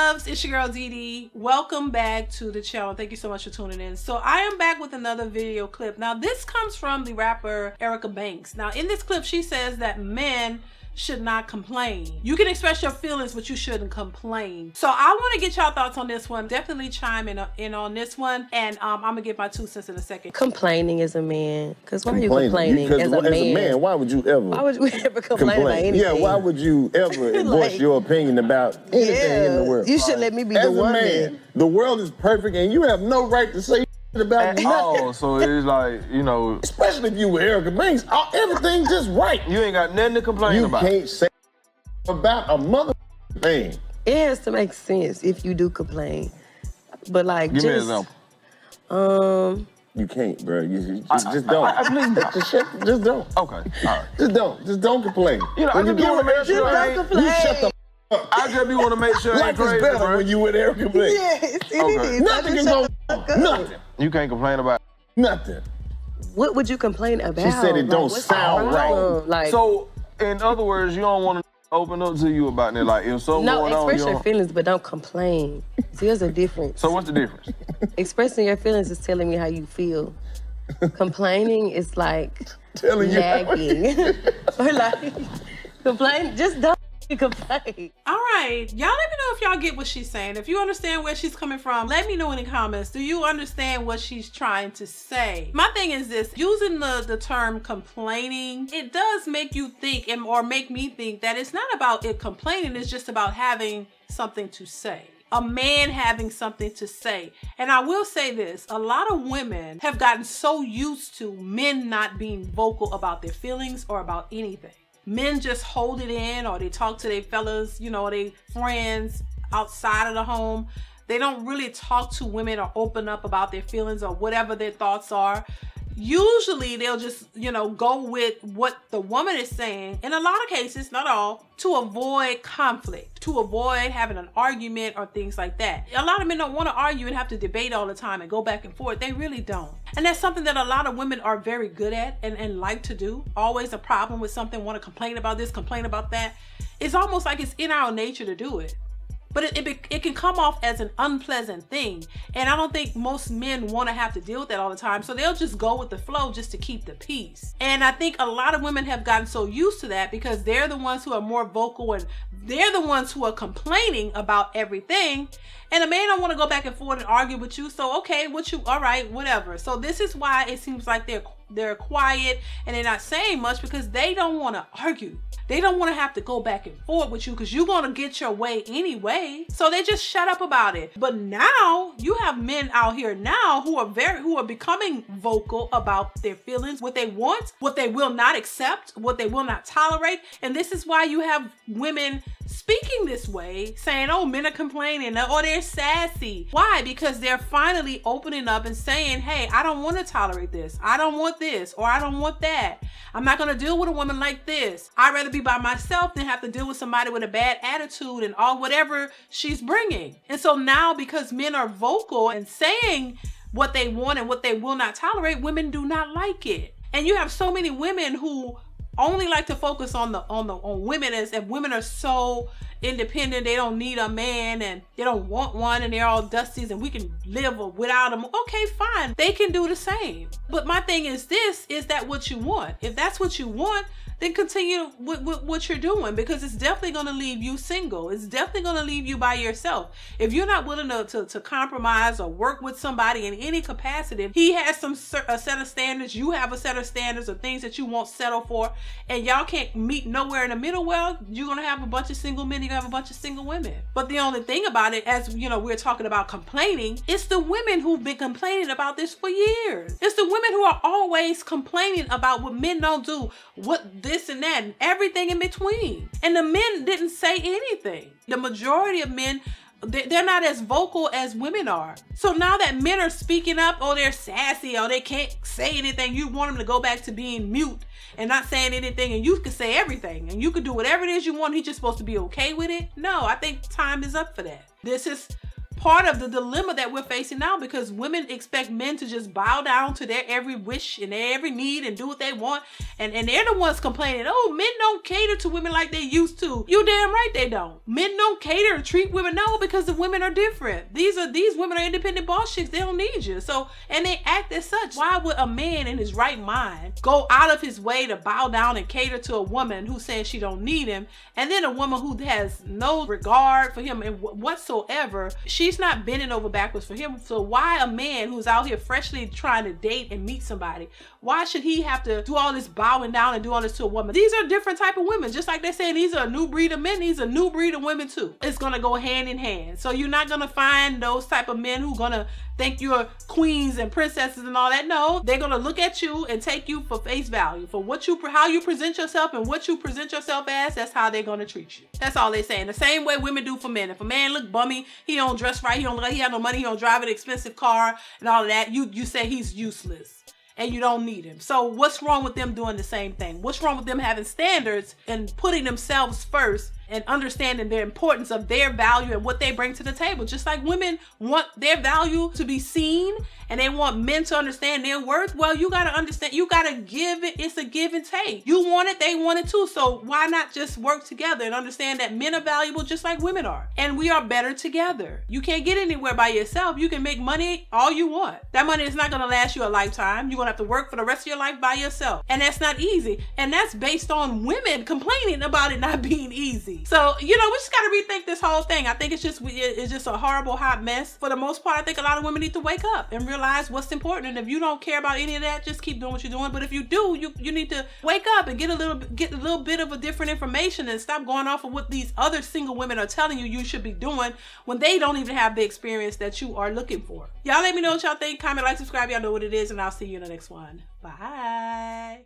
loves, it's your girl DeeDee. Welcome back to the channel. Thank you so much for tuning in. So I am back with another video clip. Now this comes from the rapper Erica Banks. Now in this clip she says that men should not complain. You can express your feelings, but you shouldn't complain. So I want to get y'all thoughts on this one. Definitely chime in on this one, and I'm gonna give my 2 cents in a second. Complaining as a man, because why are you complaining as a man? Why would you ever? Why would you ever complain about anything? Yeah, why would you ever voice your opinion about anything in the world? You should let me be the one. As a man, the world is perfect, and you have no right to say about nothing. Oh, so it's like, you know, especially if you were Erica Banks, everything's just right. You ain't got nothing to complain about. You can't say about a mother thing. It has to make sense if you do complain, but like, give me an example. You can't, bro. You just don't. Just don't. Okay, all right. Just don't complain. You know, I just want to make sure I ain't. You shut the up. I just want to make sure I ain't life is better bro. when you with Erica Banks. Yes, it is. Nothing can go wrong. Nothing. You can't complain about nothing. What would you complain about? She said it don't sound right. Like, so, in other words, you don't want to open up to you about it. Like, if something going on, express your feelings, but don't complain. See, there's a difference. So what's the difference? Expressing your feelings is telling me how you feel. Complaining is like telling nagging. Or like, complain, just don't complain. All right, y'all let me know if y'all get what she's saying. If you understand where she's coming from, let me know in the comments. Do you understand what she's trying to say? My thing is this, using the term complaining, it does make you think or make me think that it's not about it complaining, it's just about having something to say. A man having something to say. And I will say this, a lot of women have gotten so used to men not being vocal about their feelings or about anything. Men just hold it in, or they talk to their fellas, you know, their friends outside of the home. They don't really talk to women or open up about their feelings or whatever their thoughts are. Usually they'll just, you know, go with what the woman is saying, in a lot of cases, not all, to avoid conflict, to avoid having an argument or things like that. A lot of men don't want to argue and have to debate all the time and go back and forth. They really don't. And that's something that a lot of women are very good at and like to do. Always a problem with something, want to complain about this, complain about that. It's almost like it's in our nature to do it. But it can come off as an unpleasant thing. And I don't think most men want to have to deal with that all the time. So they'll just go with the flow just to keep the peace. And I think a lot of women have gotten so used to that because they're the ones who are more vocal and they're the ones who are complaining about everything. And a man don't want to go back and forth and argue with you. So, okay, all right, whatever. So this is why it seems like they're quiet and they're not saying much, because they don't want to argue. They don't want to have to go back and forth with you because you're going to get your way anyway. So they just shut up about it. But now you have men out here now who are becoming vocal about their feelings, what they want, what they will not accept, what they will not tolerate. And this is why you have women speaking this way, saying, oh, men are complaining, or they're sassy. Why? Because they're finally opening up and saying, hey, I don't want to tolerate this. I don't want this, or I don't want that. I'm not going to deal with a woman like this. I'd rather be by myself than have to deal with somebody with a bad attitude and all whatever she's bringing. And so now, because men are vocal and saying what they want and what they will not tolerate, women do not like it. And you have so many women who only like to focus on women, as if women are so independent, they don't need a man and they don't want one and they're all dusties and we can live without them. Okay, fine, they can do the same. But my thing is this, is that what you want? If that's what you want, then continue with what you're doing, because it's definitely going to leave you single. It's definitely going to leave you by yourself. If you're not willing to compromise or work with somebody in any capacity, he has a set of standards, you have a set of standards or things that you won't settle for, and y'all can't meet nowhere in the middle, well, you're going to have a bunch of single men, you're going to have a bunch of single women. But the only thing about it, as you know, we're talking about complaining, it's the women who've been complaining about this for years. It's the women who are always complaining about what men don't do, what this and that and everything in between. And the men didn't say anything. The majority of men, they're not as vocal as women are. So now that men are speaking up, or they're sassy, or they can't say anything, you want them to go back to being mute and not saying anything, and you can say everything and you can do whatever it is you want. He's just supposed to be okay with it. No, I think time is up for that. This is part of the dilemma that we're facing now, because women expect men to just bow down to their every wish and their every need and do what they want. And they're the ones complaining, oh, men don't cater to women like they used to. You damn right they don't. Men don't cater and treat women. No, because the women are different. These women are independent boss chicks. They don't need you. So, and they act as such. Why would a man in his right mind go out of his way to bow down and cater to a woman who's saying she don't need him, and then a woman who has no regard for him and whatsoever, she's not bending over backwards for him? So why a man who's out here freshly trying to date and meet somebody, why should he have to do all this bowing down and do all this to a woman? These are different type of women. Just like they say these are a new breed of men, these are a new breed of women too. It's gonna go hand in hand. So you're not gonna find those type of men who gonna think you're queens and princesses and all that. No, they're gonna look at you and take you for face value for how you present yourself, and what you present yourself as. That's how they're gonna treat you. That's all they're saying. The same way women do for men. If a man look bummy, he don't dress right, he have no money, he don't drive an expensive car and all of that, you say he's useless and you don't need him. So what's wrong with them doing the same thing? What's wrong with them having standards and putting themselves first and understanding the importance of their value and what they bring to the table? Just like women want their value to be seen and they want men to understand their worth, well, you gotta understand, you gotta give it. It's a give and take. You want it, they want it too. So why not just work together and understand that men are valuable just like women are, and we are better together. You can't get anywhere by yourself. You can make money all you want. That money is not gonna last you a lifetime. You're gonna have to work for the rest of your life by yourself, and that's not easy. And that's based on women complaining about it not being easy. So, we just got to rethink this whole thing. I think it's just a horrible, hot mess. For the most part, I think a lot of women need to wake up and realize what's important. And if you don't care about any of that, just keep doing what you're doing. But if you do, you need to wake up and get a little bit of a different information and stop going off of what these other single women are telling you should be doing when they don't even have the experience that you are looking for. Y'all let me know what y'all think. Comment, like, subscribe. Y'all know what it is, and I'll see you in the next one. Bye.